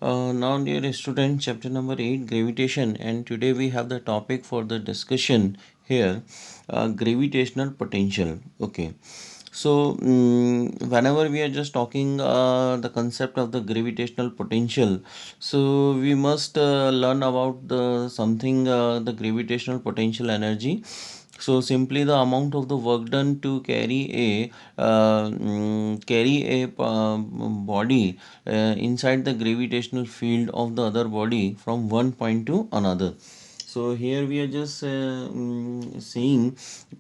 Now, dear student, chapter number 8, gravitation, and today we have the topic for the discussion here, gravitational potential. Okay, so whenever we are just talking the concept of the gravitational potential, so we must learn about the something the gravitational potential energy. So simply the amount of the work done to carry a body inside the gravitational field of the other body from one point to another. So here we are just saying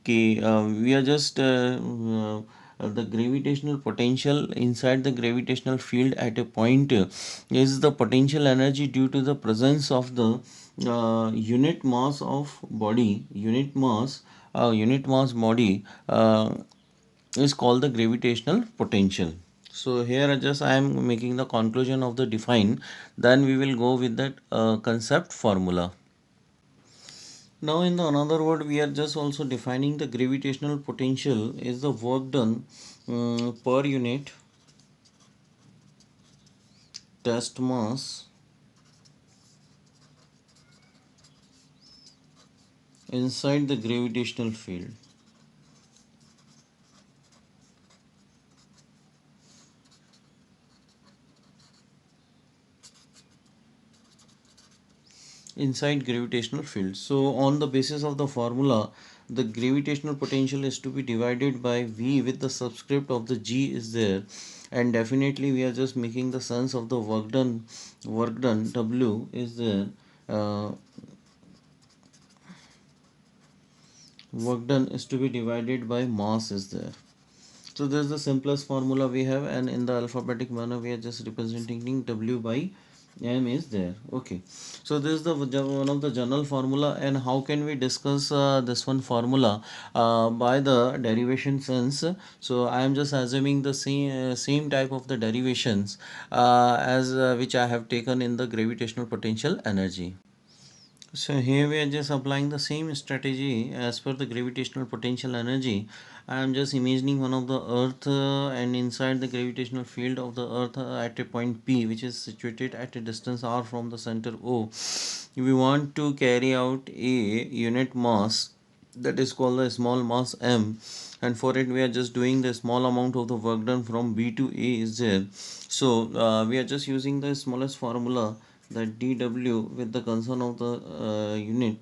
we are just the gravitational potential inside the gravitational field at a point is the potential energy due to the presence of the unit mass of body. Unit mass body is called the gravitational potential. So here just I am making the conclusion of the define, then we will go with that concept formula. Now in the another word we are just also defining the gravitational potential is the work done per unit test mass inside the gravitational field. Inside gravitational field. So on the basis of the formula, the gravitational potential is to be divided by V with the subscript of the G is there, and definitely we are just making the sense of the work done W is there. Work done is to be divided by mass is there. So this is the simplest formula we have, and in the alphabetic manner we are just representing W by M is there. Okay, so this is the one of the general formula, and how can we discuss this one formula by the derivation sense. So I am just assuming the same type of the derivations as which I have taken in the gravitational potential energy. So here we are just applying the same strategy as per the gravitational potential energy. I am just imagining one of the earth and inside the gravitational field of the earth at a point P, which is situated at a distance r from the center O. We want to carry out a unit mass that is called the small mass m, and for it we are just doing the small amount of the work done from B to A is there. So we are just using the smallest formula, that dw with the concern of the unit,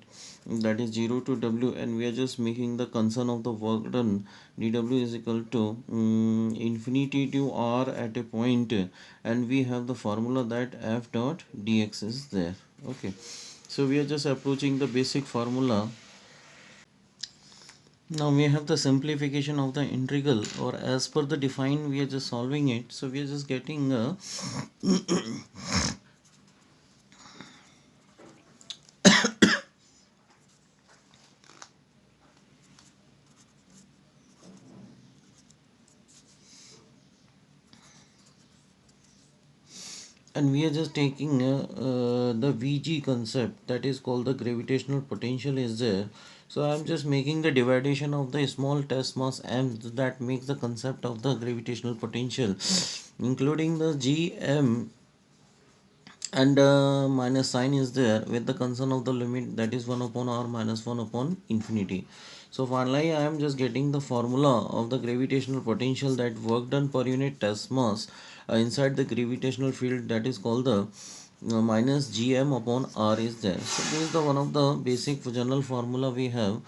that is 0 to w, and we are just making the concern of the work done dw is equal to infinity to r at a point, and we have the formula that f dot dx is there. Okay, so we are just approaching the basic formula. Now we have the simplification of the integral, or as per the define we are just solving it. So we are just getting and we are just taking the Vg concept, that is called the gravitational potential is there. So I am just making the division of the small test mass m, that makes the concept of the gravitational potential, including the gm, and minus sign is there with the concern of the limit, that is 1 upon r minus 1 upon infinity. So finally I am just getting the formula of the gravitational potential, that work done per unit test mass inside the gravitational field, that is called the minus gm upon r is there. So this is the one of the basic general formula we have.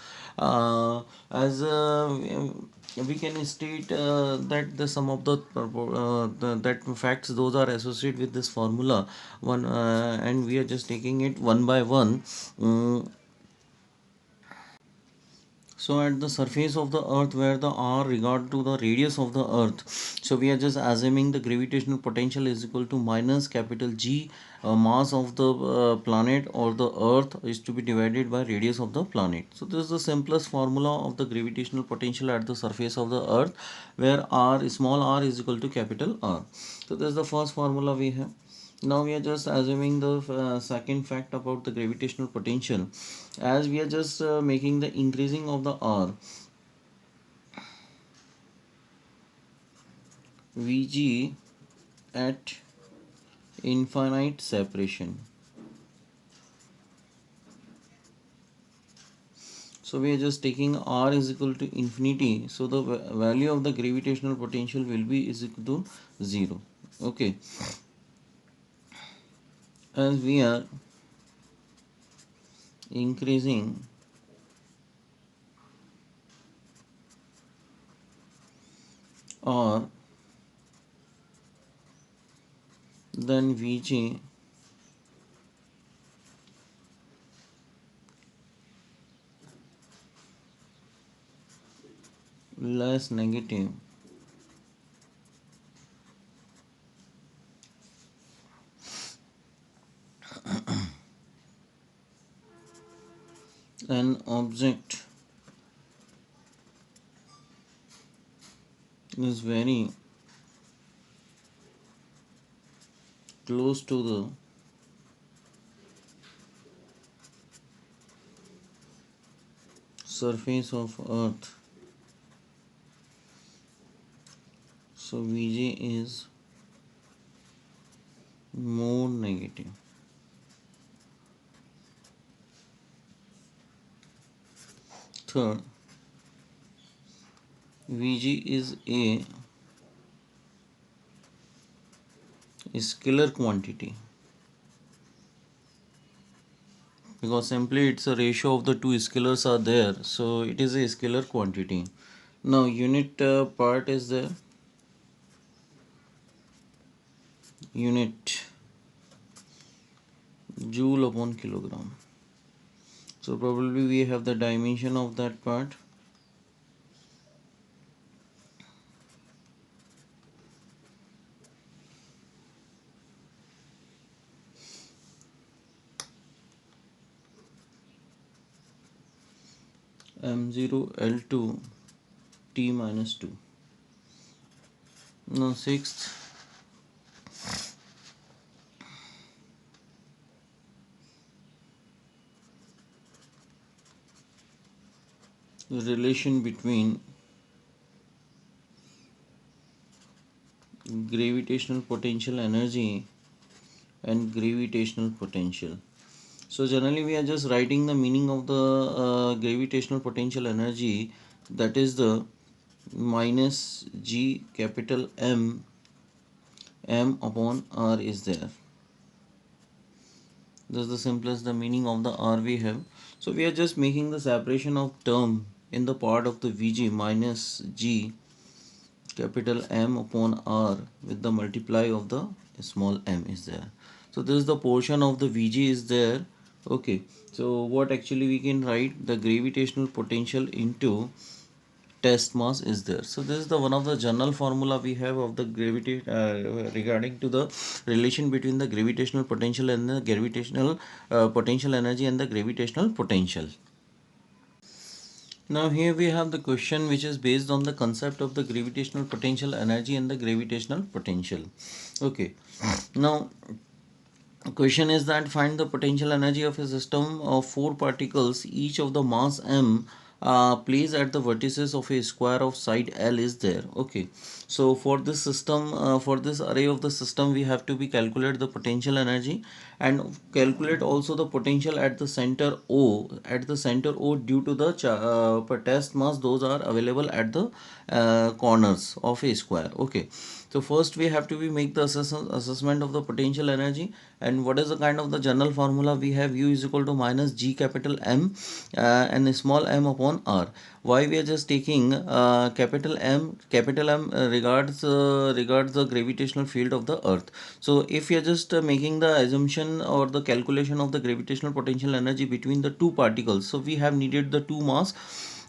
As we can state that the sum of that facts those are associated with this formula one, and we are just taking it one by one. So at the surface of the earth, where the r regard to the radius of the earth, so we are just assuming the gravitational potential is equal to minus capital G mass of the planet or the earth is to be divided by radius of the planet. So this is the simplest formula of the gravitational potential at the surface of the earth, where r small r is equal to capital R. So this is the first formula we have. Now we are just assuming the second fact about the gravitational potential, as we are just making the increasing of the r, Vg at infinite separation. So we are just taking r is equal to infinity. So the value of the gravitational potential will be is equal to 0. Okay. As we are increasing r, then Vg less negative, an object is very close to the surface of earth, so Vg is more negative. Third, Vg is a scalar quantity because simply it's a ratio of the two scalars are there, so it is a scalar quantity. Now unit part is there, unit joule upon kilogram. So probably we have the dimension of that part. M0 L2 T minus 2. Now sixth, relation between gravitational potential energy and gravitational potential. So generally we are just writing the meaning of the gravitational potential energy, that is the minus G capital M upon R is there. This is the simplest the meaning of the R we have. So we are just making the separation of term in the part of the Vg minus G capital M upon R with the multiply of the small m is there. So this is the portion of the Vg is there. Okay, so what actually we can write, the gravitational potential into test mass is there. So this is the one of the general formula we have of the gravity regarding to the relation between the gravitational potential and the gravitational potential energy and the gravitational potential. Now here we have the question which is based on the concept of the gravitational potential energy and the gravitational potential. Okay, now question is that find the potential energy of a system of four particles, each of the mass m, placed at the vertices of a square of side L is there. Okay, so for this system, for this array of the system, we have to be calculate the potential energy and calculate also the potential at the center O. At the center O, due to the per test mass, those are available at the corners of a square. Okay, so first we have to be make the assessment of the potential energy, and what is the kind of the general formula we have, U is equal to minus G capital M and small m upon R. Why we are just taking capital M? Capital M regards the gravitational field of the earth. So if you are just making the assumption or the calculation of the gravitational potential energy between the two particles, so we have needed the two mass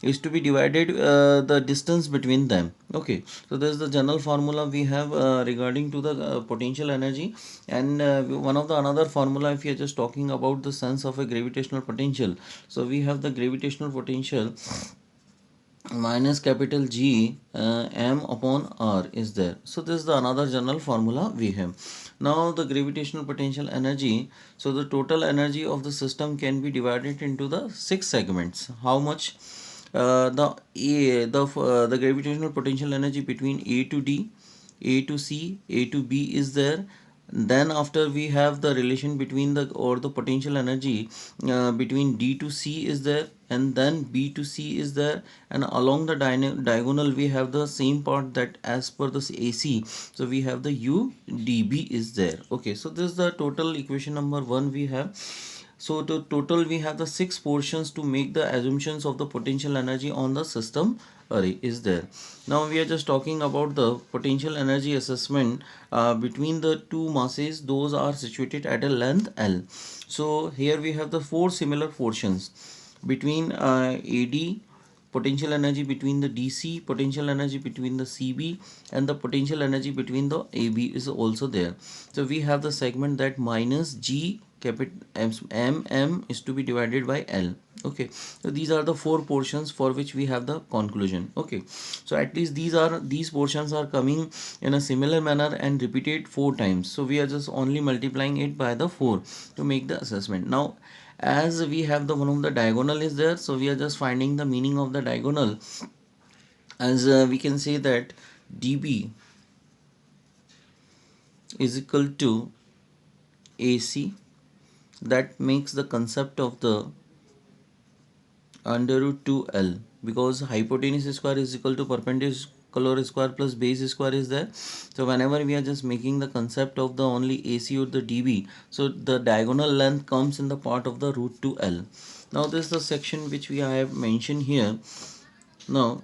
is to be divided the distance between them. Okay, so this is the general formula we have regarding to the potential energy. And one of the another formula, if you are just talking about the sense of a gravitational potential, so we have the gravitational potential minus capital G m upon R is there. So this is the another general formula we have. Now the gravitational potential energy, so the total energy of the system can be divided into the six segments. How much? The gravitational potential energy between A to D, A to C, A to B is there. Then after we have the relation between the or the potential energy between D to C is there, and then B to C is there, and along the diagonal we have the same part that as per the AC, so we have the UDB is there. Okay, so this is the total equation number 1 we have. So to total we have the 6 portions to make the assumptions of the potential energy on the system array is there. Now we are just talking about the potential energy assessment between the two masses. Those are situated at a length L. So here we have the 4 similar portions between AD, potential energy between the DC, potential energy between the CB, and the potential energy between the AB is also there. So we have the segment that minus G capital M is to be divided by L. Okay, so these are the 4 portions for which we have the conclusion. Okay, so at least these portions are coming in a similar manner and repeated 4 times. So we are just only multiplying it by the 4 to make the assessment. Now as we have the one of the diagonal is there, so we are just finding the meaning of the diagonal. As we can say that dB is equal to AC, that makes the concept of the under root 2L, because hypotenuse square is equal to perpendicular square plus base square is there. So whenever we are just making the concept of the only AC or the dB, so the diagonal length comes in the part of the root 2L. Now this is the section which we have mentioned here. Now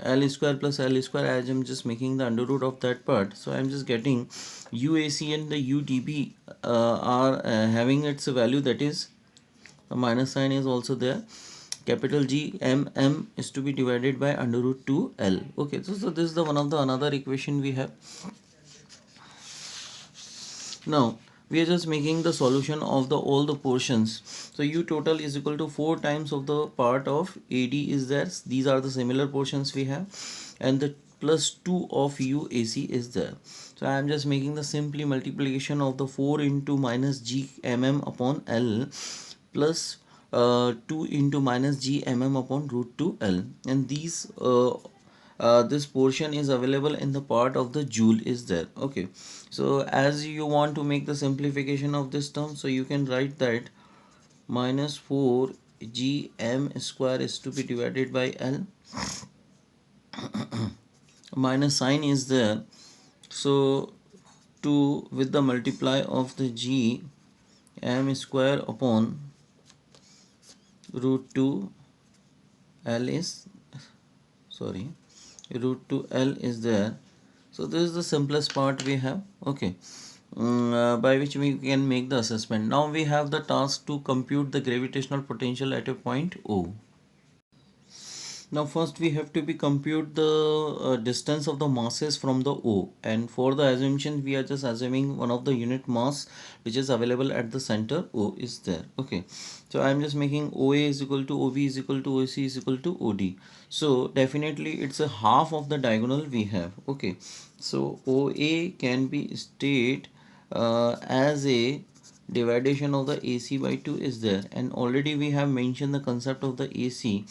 L square plus L square, as I'm just making the under root of that part, so I'm just getting UAC and the UDB are having its value, that is the minus sign is also there. Capital G M is to be divided by under root 2L. Okay, so this is the one of the another equation we have. Now we are just making the solution of the all the portions. So U total is equal to 4 times of the part of AD is there. These are the similar portions we have, and the plus 2 of UAC is there. So I am just making the simply multiplication of the 4 into minus G upon L plus 2 into minus G upon root 2L, and these this portion is available in the part of the joule is there. Okay, so as you want to make the simplification of this term, so you can write that minus 4 Gm square is to be divided by L, minus sign is there, so 2 with the multiply of the G m square upon root 2 L is sorry root 2L is there. So this is the simplest part we have. Okay, by which we can make the assessment. Now we have the task to compute the gravitational potential at a point O. Now first we have to be compute the distance of the masses from the O, and for the assumption we are just assuming one of the unit mass which is available at the center O is there. Okay, so I am just making OA is equal to OB is equal to OC is equal to OD. So definitely it's a half of the diagonal we have. Okay, so OA can be stated as a dividation of the AC by 2 is there, and already we have mentioned the concept of the AC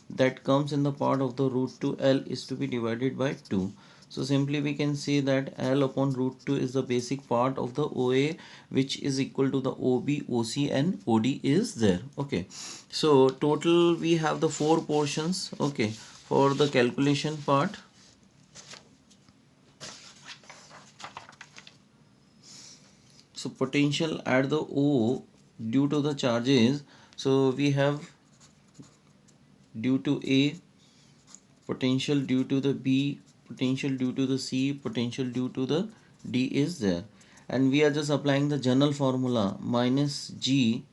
that comes in the part of the root 2L is to be divided by 2. So simply we can say that L upon root 2 is the basic part of the OA, which is equal to the OB, OC and OD is there. Okay, so total we have the 4 portions. Okay, for the calculation part, so potential at the O due to the charges, so we have due to A, potential due to the B, potential due to the C, potential due to the D is there, and we are just applying the general formula. Minus G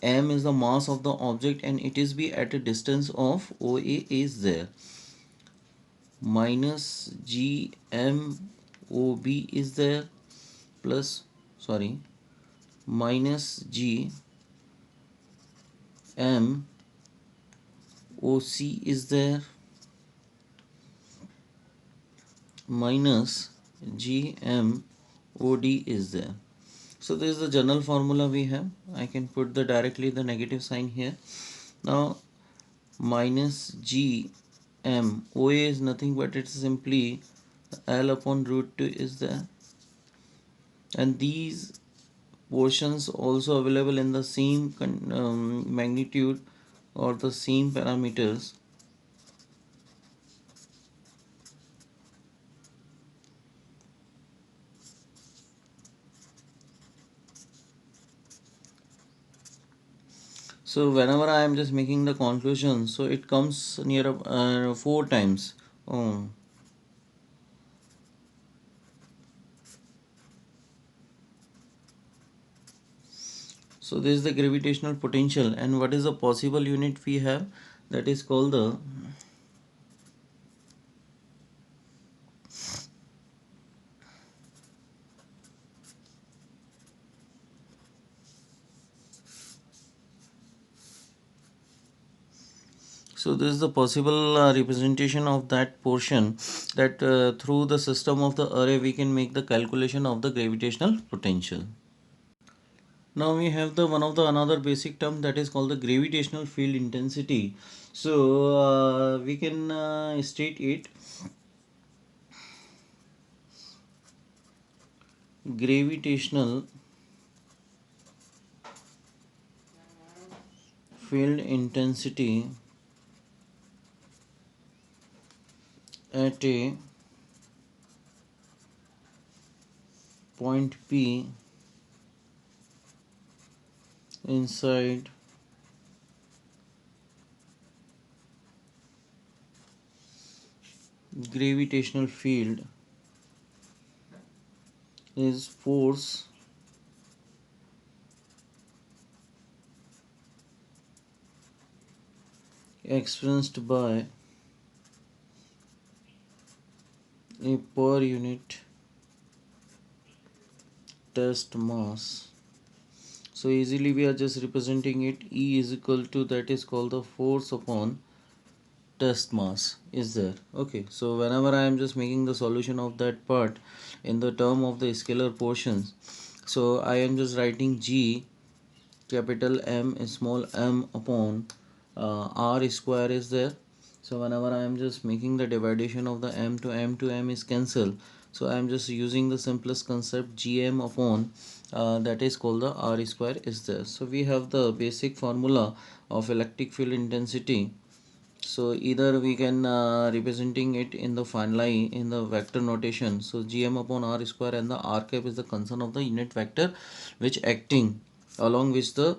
M is the mass of the object and it is be at a distance of OA is there, minus G M OB is there, plus minus G M OC is there, minus GM OD is there. So this is the general formula we have. I can put the directly the negative sign here. Now minus GM OA is nothing but it's simply L upon root 2 is there, and these portions also available in the same magnitude or the same parameters. So whenever I am just making the conclusion, so it comes near 4 times. Oh, so this is the gravitational potential, and what is the possible unit we have? That is called the. So this is the possible representation of that portion, that through the system of the array we can make the calculation of the gravitational potential. Now we have the one of the another basic term, that is called the gravitational field intensity. So we can state it: gravitational field intensity at a point P inside gravitational field is force experienced by a per unit test mass. So easily we are just representing it: E is equal to, that is called the force upon test mass is there. Okay, so whenever I am just making the solution of that part in the term of the scalar portions, so I am just writing G capital M small m upon R square is there. So whenever I am just making the division of the m to m is cancelled, so I am just using the simplest concept gm upon that is called the R square is there. So we have the basic formula of electric field intensity. So either we can representing it in the finally in the vector notation. So gm upon r square, and the r cap is the concern of the unit vector which acting along with the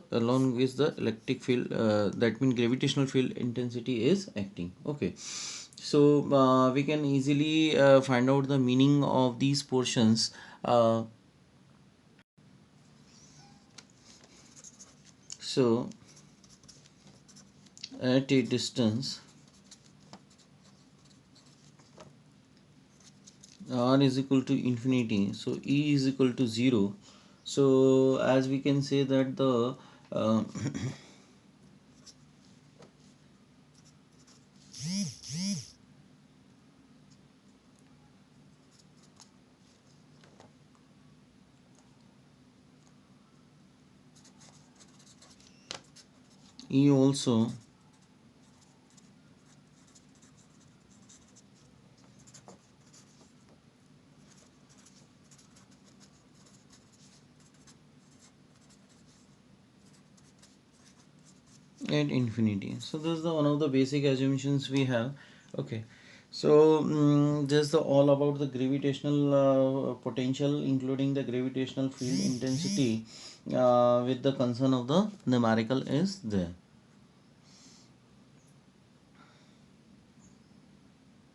electric field, that means gravitational field intensity is acting. Okay, so we can easily find out the meaning of these portions. So at a distance r is equal to infinity, so e is equal to 0. So as we can say that the e also at infinity. So this is the one of the basic assumptions we have. Okay, so just the all about the gravitational potential, including the gravitational field intensity with the concern of the numerical is there.